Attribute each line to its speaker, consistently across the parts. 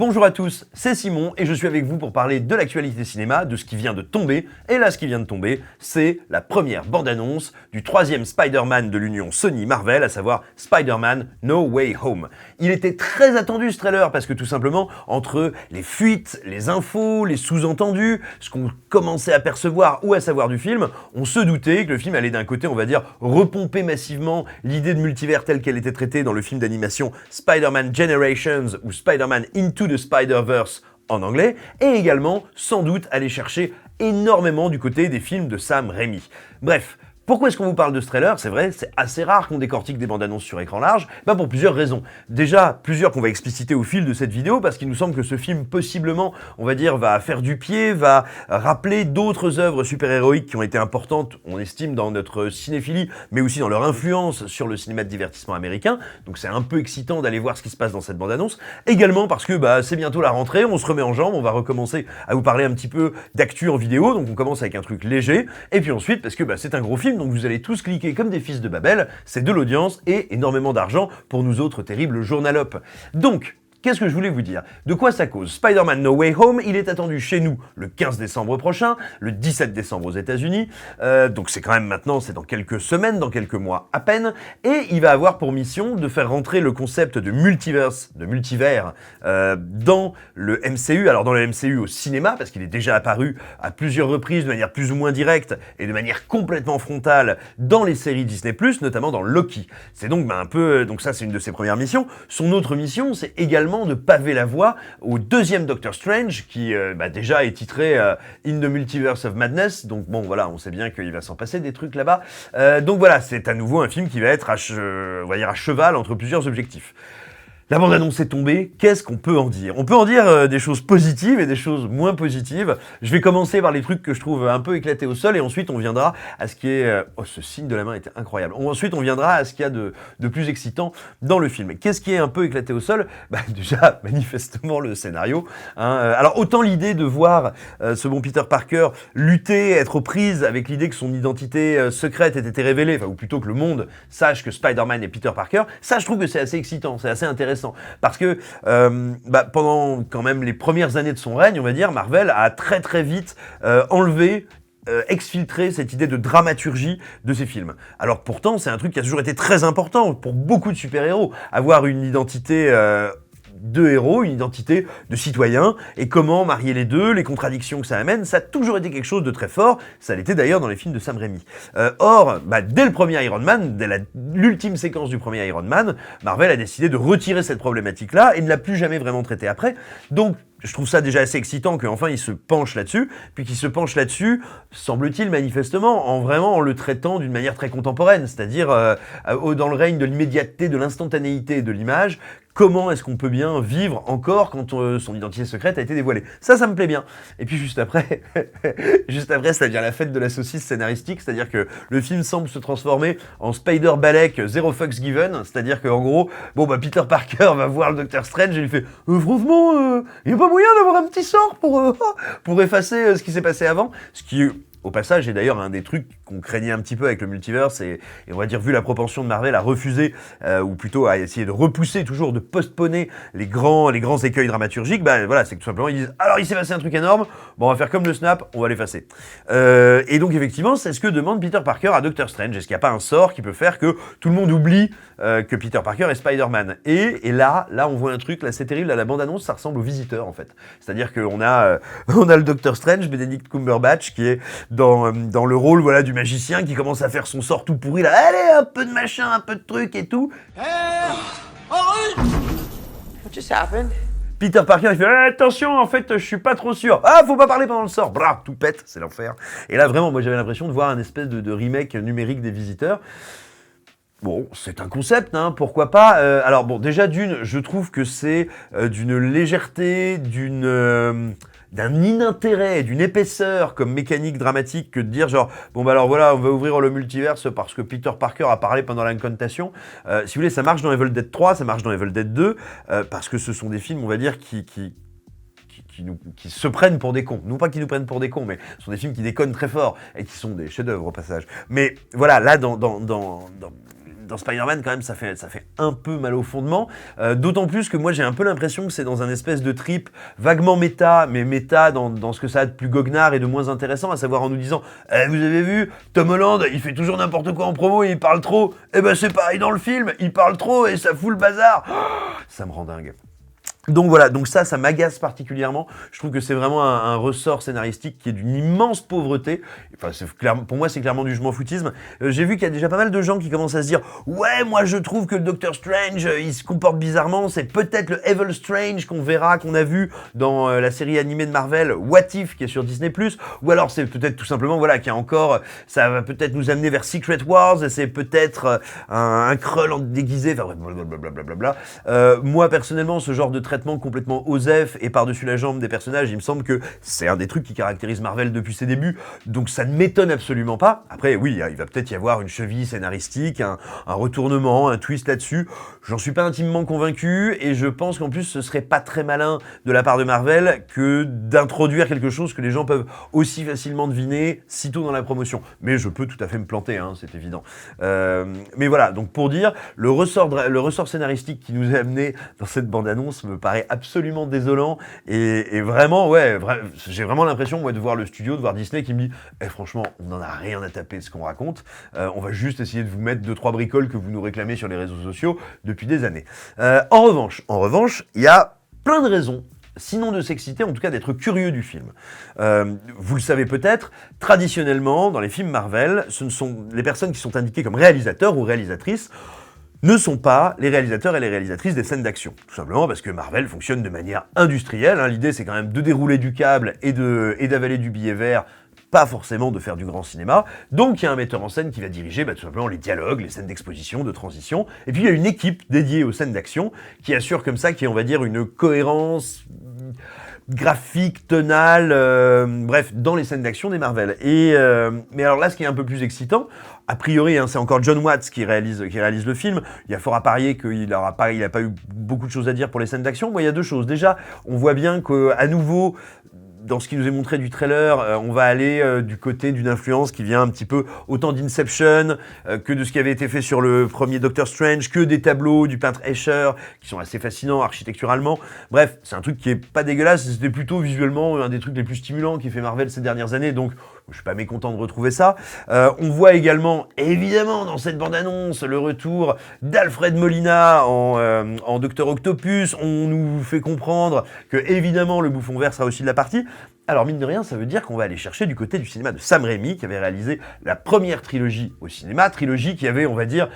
Speaker 1: Bonjour à tous, c'est Simon et je suis avec vous pour parler de l'actualité cinéma, de ce qui vient de tomber. Et là, ce qui vient de tomber, c'est la première bande-annonce du troisième Spider-Man de l'union Sony-Marvel, à savoir Spider-Man No Way Home. Il était très attendu ce trailer parce que tout simplement, entre les fuites, les infos, les sous-entendus, ce qu'on commençait à percevoir ou à savoir du film, on se doutait que le film allait d'un côté, on va dire, repomper massivement l'idée de multivers telle qu'elle était traitée dans le film d'animation Spider-Man Generations ou Spider-Man Into the Spider-Verse en anglais, et également, sans doute, aller chercher énormément du côté des films de Sam Raimi. Bref, pourquoi est-ce qu'on vous parle de ce trailer? C'est vrai, c'est assez rare qu'on décortique des bandes annonces sur écran large, pour plusieurs raisons. Déjà, plusieurs qu'on va expliciter au fil de cette vidéo, parce qu'il nous semble que ce film, possiblement, on va dire, va faire du pied, va rappeler d'autres œuvres super-héroïques qui ont été importantes, on estime, dans notre cinéphilie, mais aussi dans leur influence sur le cinéma de divertissement américain. Donc c'est un peu excitant d'aller voir ce qui se passe dans cette bande-annonce. Également parce que c'est bientôt la rentrée, on se remet en jambes, on va recommencer à vous parler un petit peu d'actu en vidéo, donc on commence avec un truc léger. Et puis ensuite, parce que c'est un gros film, donc vous allez tous cliquer comme des fils de Babel, c'est de l'audience et énormément d'argent pour nous autres terribles journalopes. Donc, qu'est-ce que je voulais vous dire? De quoi ça cause? Spider-Man No Way Home, il est attendu chez nous le 15 décembre prochain, le 17 décembre aux États-Unis, donc c'est quand même maintenant, c'est dans quelques semaines, dans quelques mois à peine, et il va avoir pour mission de faire rentrer le concept de multivers dans le MCU, alors dans le MCU au cinéma, parce qu'il est déjà apparu à plusieurs reprises de manière plus ou moins directe et de manière complètement frontale dans les séries Disney+, notamment dans Loki. C'est donc donc ça c'est une de ses premières missions. Son autre mission, c'est également de paver la voie au deuxième Doctor Strange qui déjà est titré In the Multiverse of Madness, donc bon voilà, on sait bien qu'il va s'en passer des trucs là-bas, donc voilà, c'est à nouveau un film qui va être à cheval entre plusieurs objectifs. La bande-annonce est tombée, qu'est-ce qu'on peut en dire? On peut en dire des choses positives et des choses moins positives. Je vais commencer par les trucs que je trouve un peu éclatés au sol et ensuite on viendra à ce qui est... Oh, ce signe de la main était incroyable. Ensuite on viendra à ce qu'il y a de plus excitant dans le film. Qu'est-ce qui est un peu éclaté au sol? Déjà, manifestement, le scénario. Alors autant l'idée de voir ce bon Peter Parker lutter, être aux prises avec l'idée que son identité secrète ait été révélée, ou plutôt que le monde sache que Spider-Man est Peter Parker, ça je trouve que c'est assez excitant, c'est assez intéressant. Parce que pendant quand même les premières années de son règne, on va dire, Marvel a très très vite enlevé, exfiltrer cette idée de dramaturgie de ces films. Alors pourtant, c'est un truc qui a toujours été très important pour beaucoup de super-héros, avoir une identité de héros, une identité de citoyen, et comment marier les deux, les contradictions que ça amène, ça a toujours été quelque chose de très fort, ça l'était d'ailleurs dans les films de Sam Raimi. Or, dès le premier Iron Man, dès l'ultime séquence du premier Iron Man, Marvel a décidé de retirer cette problématique-là et ne l'a plus jamais vraiment traitée après, donc je trouve ça déjà assez excitant qu'enfin il se penche là-dessus, puis qu'il se penche là-dessus, semble-t-il manifestement, en le traitant d'une manière très contemporaine, c'est-à-dire dans le règne de l'immédiateté, de l'instantanéité de l'image, comment est-ce qu'on peut bien vivre encore quand son identité secrète a été dévoilée. Ça me plaît bien. Et puis juste après, ça devient la fête de la saucisse scénaristique, c'est-à-dire que le film semble se transformer en Spider-Balek zero fucks given, c'est-à-dire qu'en gros, Peter Parker va voir le Docteur Strange et il fait franchement, il n'y a pas moyen d'avoir un petit sort pour effacer ce qui s'est passé avant, ce qui au passage, est d'ailleurs un des trucs qu'on craignait un petit peu avec le multiverse, et on va dire, vu la propension de Marvel à refuser, ou plutôt à essayer de repousser, toujours de postponer les grands écueils dramaturgiques, voilà, c'est que tout simplement, ils disent, alors il s'est passé un truc énorme, on va faire comme le snap, on va l'effacer. Et donc, effectivement, c'est ce que demande Peter Parker à Doctor Strange. Est-ce qu'il n'y a pas un sort qui peut faire que tout le monde oublie que Peter Parker est Spider-Man? Et là, on voit un truc, là, c'est terrible, à la bande-annonce, ça ressemble au Visiteur, en fait. C'est-à-dire qu'on a le Doctor Strange, Benedict Cumberbatch, qui est dans le rôle du magicien qui commence à faire son sort tout pourri, là, allez, un peu de machin, un peu de truc et tout.
Speaker 2: Hey! What just happened?
Speaker 1: Peter Parker, il fait attention, en fait, je suis pas trop sûr. Ah, faut pas parler pendant le sort. Brah, tout pète, c'est l'enfer. Et là, vraiment, moi, j'avais l'impression de voir un espèce de remake numérique des Visiteurs. Bon, c'est un concept, pourquoi pas. Alors bon, déjà je trouve que c'est d'une légèreté, d'un inintérêt, d'une épaisseur comme mécanique dramatique que de dire alors voilà, on va ouvrir le multiverse parce que Peter Parker a parlé pendant l'incantation. Si vous voulez, ça marche dans Evil Dead 3, ça marche dans Evil Dead 2, parce que ce sont des films, on va dire, qui se prennent pour des cons. Non pas qu'ils nous prennent pour des cons, mais ce sont des films qui déconnent très fort et qui sont des chefs-d'œuvre au passage. Mais voilà, là, dans dans Spider-Man, quand même, ça fait un peu mal au fondement. D'autant plus que moi, j'ai un peu l'impression que c'est dans un espèce de trip vaguement méta, mais méta dans ce que ça a de plus goguenard et de moins intéressant, à savoir en nous disant vous avez vu, Tom Holland, il fait toujours n'importe quoi en promo et il parle trop. Eh ben c'est pareil dans le film, il parle trop et ça fout le bazar. Ça me rend dingue. Donc voilà, donc ça m'agace particulièrement. Je trouve que c'est vraiment un ressort scénaristique qui est d'une immense pauvreté. Enfin, pour moi, c'est clairement du je m'en foutisme. J'ai vu qu'il y a déjà pas mal de gens qui commencent à se dire « Ouais, moi je trouve que le Doctor Strange, il se comporte bizarrement. C'est peut-être le Evil Strange qu'on a vu dans la série animée de Marvel, What If, qui est sur Disney+. Ou alors c'est peut-être tout simplement, voilà, qu'il y a encore... Ça va peut-être nous amener vers Secret Wars, et c'est peut-être un Skrull en déguisé. Enfin, blablabla. Moi, personnellement, ce genre de traitement complètement osef et par-dessus la jambe des personnages, il me semble que c'est un des trucs qui caractérise Marvel depuis ses débuts, donc ça ne m'étonne absolument pas. Après, oui, il va peut-être y avoir une cheville scénaristique, un retournement, un twist là-dessus. J'en suis pas intimement convaincu, et je pense qu'en plus, ce serait pas très malin de la part de Marvel que d'introduire quelque chose que les gens peuvent aussi facilement deviner sitôt dans la promotion. Mais je peux tout à fait me planter, hein, c'est évident. Mais voilà, donc pour dire, le ressort scénaristique qui nous est amené dans cette bande-annonce me paraît absolument désolant, et vraiment, ouais, j'ai vraiment l'impression, moi, de voir le studio, de voir Disney qui me dit franchement, on n'en a rien à taper de ce qu'on raconte, on va juste essayer de vous mettre 2-3 bricoles que vous nous réclamez sur les réseaux sociaux depuis des années. En revanche, il y a plein de raisons, sinon de s'exciter, en tout cas d'être curieux du film. Vous le savez peut-être, traditionnellement, dans les films Marvel, ce ne sont les personnes qui sont indiquées comme réalisateurs ou réalisatrices ne sont pas les réalisateurs et les réalisatrices des scènes d'action. Tout simplement parce que Marvel fonctionne de manière industrielle, hein. L'idée, c'est quand même de dérouler du câble et d'avaler du billet vert, pas forcément de faire du grand cinéma. Donc il y a un metteur en scène qui va diriger tout simplement les dialogues, les scènes d'exposition, de transition. Et puis il y a une équipe dédiée aux scènes d'action qui assure comme ça, qui est, on va dire, une cohérence graphique, tonale, bref, dans les scènes d'action des Marvel. Mais alors là, ce qui est un peu plus excitant, a priori, hein, c'est encore John Watts qui réalise le film. Il y a fort à parier qu'il n'a pas eu beaucoup de choses à dire pour les scènes d'action. Moi, il y a deux choses. Déjà, on voit bien qu'à nouveau, dans ce qui nous est montré du trailer, on va aller du côté d'une influence qui vient un petit peu autant d'Inception que de ce qui avait été fait sur le premier Doctor Strange, que des tableaux du peintre Escher, qui sont assez fascinants architecturalement. Bref, c'est un truc qui est pas dégueulasse, c'était plutôt visuellement un des trucs les plus stimulants qui fait Marvel ces dernières années, donc je suis pas mécontent de retrouver ça. On voit également, évidemment, dans cette bande-annonce, le retour d'Alfred Molina en Docteur Octopus. On nous fait comprendre que, évidemment, le Bouffon Vert sera aussi de la partie. Alors, mine de rien, ça veut dire qu'on va aller chercher du côté du cinéma de Sam Raimi, qui avait réalisé la première trilogie au cinéma, trilogie qui avait, on va dire,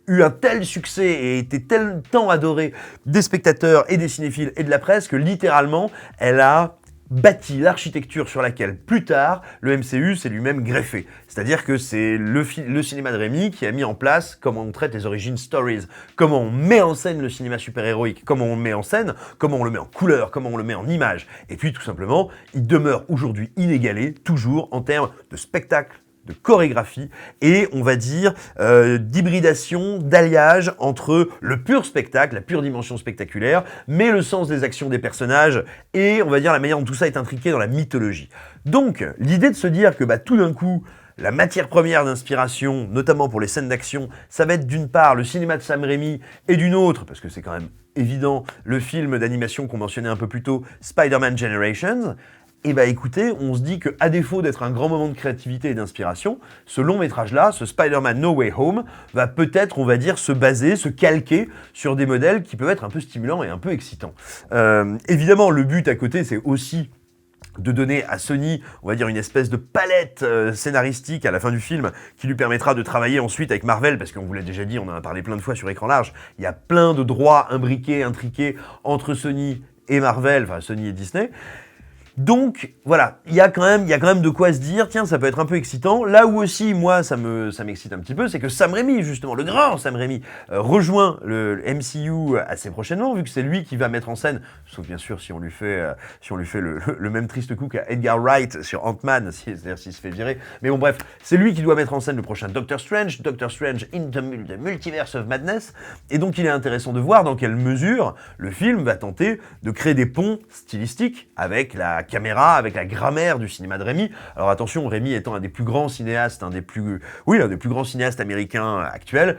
Speaker 1: eu un tel succès et été tellement adorée des spectateurs et des cinéphiles et de la presse que, littéralement, elle a bâti l'architecture sur laquelle, plus tard, le MCU s'est lui-même greffé. C'est-à-dire que c'est le cinéma de Raimi qui a mis en place comment on traite les origin stories, comment on met en scène le cinéma super-héroïque, comment on le met en scène, comment on le met en couleur, comment on le met en image. Et puis, tout simplement, il demeure aujourd'hui inégalé, toujours, en termes de spectacle, de chorégraphie et, on va dire, d'hybridation, d'alliage entre le pur spectacle, la pure dimension spectaculaire, mais le sens des actions des personnages et, on va dire, la manière dont tout ça est intriqué dans la mythologie. Donc, l'idée de se dire que tout d'un coup, la matière première d'inspiration, notamment pour les scènes d'action, ça va être d'une part le cinéma de Sam Raimi et d'une autre, parce que c'est quand même évident, le film d'animation qu'on mentionnait un peu plus tôt, Spider-Man Generations. Et écoutez, on se dit qu'à défaut d'être un grand moment de créativité et d'inspiration, ce long métrage-là, ce Spider-Man No Way Home, va peut-être, on va dire, se calquer sur des modèles qui peuvent être un peu stimulants et un peu excitants. Évidemment, le but à côté, c'est aussi de donner à Sony, on va dire, une espèce de palette scénaristique à la fin du film qui lui permettra de travailler ensuite avec Marvel, parce qu'on vous l'a déjà dit, on en a parlé plein de fois sur écran large, il y a plein de droits imbriqués, intriqués entre Sony et Marvel, enfin Sony et Disney. Donc, voilà, il y a quand même de quoi se dire, tiens, ça peut être un peu excitant. Là où aussi, moi, ça m'excite un petit peu, c'est que Sam Raimi, justement, le grand Sam Raimi, rejoint le MCU assez prochainement, vu que c'est lui qui va mettre en scène, sauf bien sûr si on lui fait le même triste coup qu'à Edgar Wright sur Ant-Man, c'est-à-dire s'il se fait virer. Mais bon, bref, c'est lui qui doit mettre en scène le prochain Doctor Strange in the Multiverse of Madness, et donc il est intéressant de voir dans quelle mesure le film va tenter de créer des ponts stylistiques avec la la caméra, avec la grammaire du cinéma de Rémy. Alors attention, Rémy étant un des plus grands cinéastes, un des plus grands cinéastes américains actuels,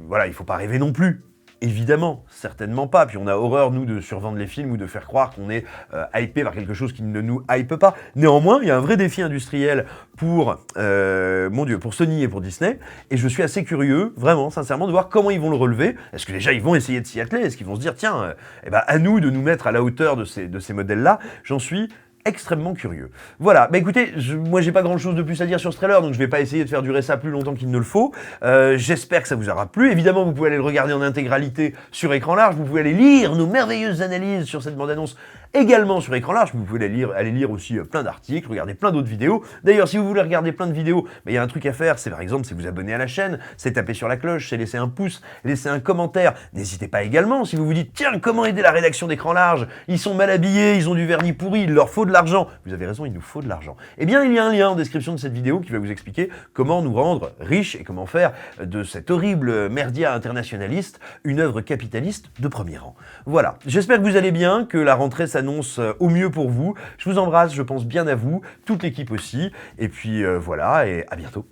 Speaker 1: voilà, il faut pas rêver non plus. Évidemment, certainement pas. Puis on a horreur, nous, de survendre les films ou de faire croire qu'on est hypé par quelque chose qui ne nous hype pas. Néanmoins, il y a un vrai défi industriel pour Sony et pour Disney. Et je suis assez curieux, vraiment, sincèrement, de voir comment ils vont le relever. Est-ce que déjà, ils vont essayer de s'y atteler? Est-ce qu'ils vont se dire, tiens, à nous de nous mettre à la hauteur de ces modèles-là? J'en suis extrêmement curieux. Voilà, bah écoutez, moi j'ai pas grand chose de plus à dire sur ce trailer, donc je vais pas essayer de faire durer ça plus longtemps qu'il ne le faut. J'espère que ça vous aura plu. Évidemment, vous pouvez aller le regarder en intégralité sur écran large, vous pouvez aller lire nos merveilleuses analyses sur cette bande-annonce également sur écran large, vous pouvez aller lire aussi plein d'articles, regarder plein d'autres vidéos. D'ailleurs, si vous voulez regarder plein de vidéos, il y a un truc à faire, c'est par exemple, c'est vous abonner à la chaîne, c'est taper sur la cloche, c'est laisser un pouce, laisser un commentaire. N'hésitez pas également, si vous vous dites, tiens, comment aider la rédaction d'écran large? Ils sont mal habillés, ils ont du vernis pourri, il leur faut de l'argent. Vous avez raison, il nous faut de l'argent. Eh bien, il y a un lien en description de cette vidéo qui va vous expliquer comment nous rendre riches et comment faire de cet horrible merdia internationaliste une œuvre capitaliste de premier rang. Voilà, j'espère que vous allez bien, que la rentrée s'annonce au mieux pour vous. Je vous embrasse, je pense bien à vous, toute l'équipe aussi. Et puis voilà, et à bientôt.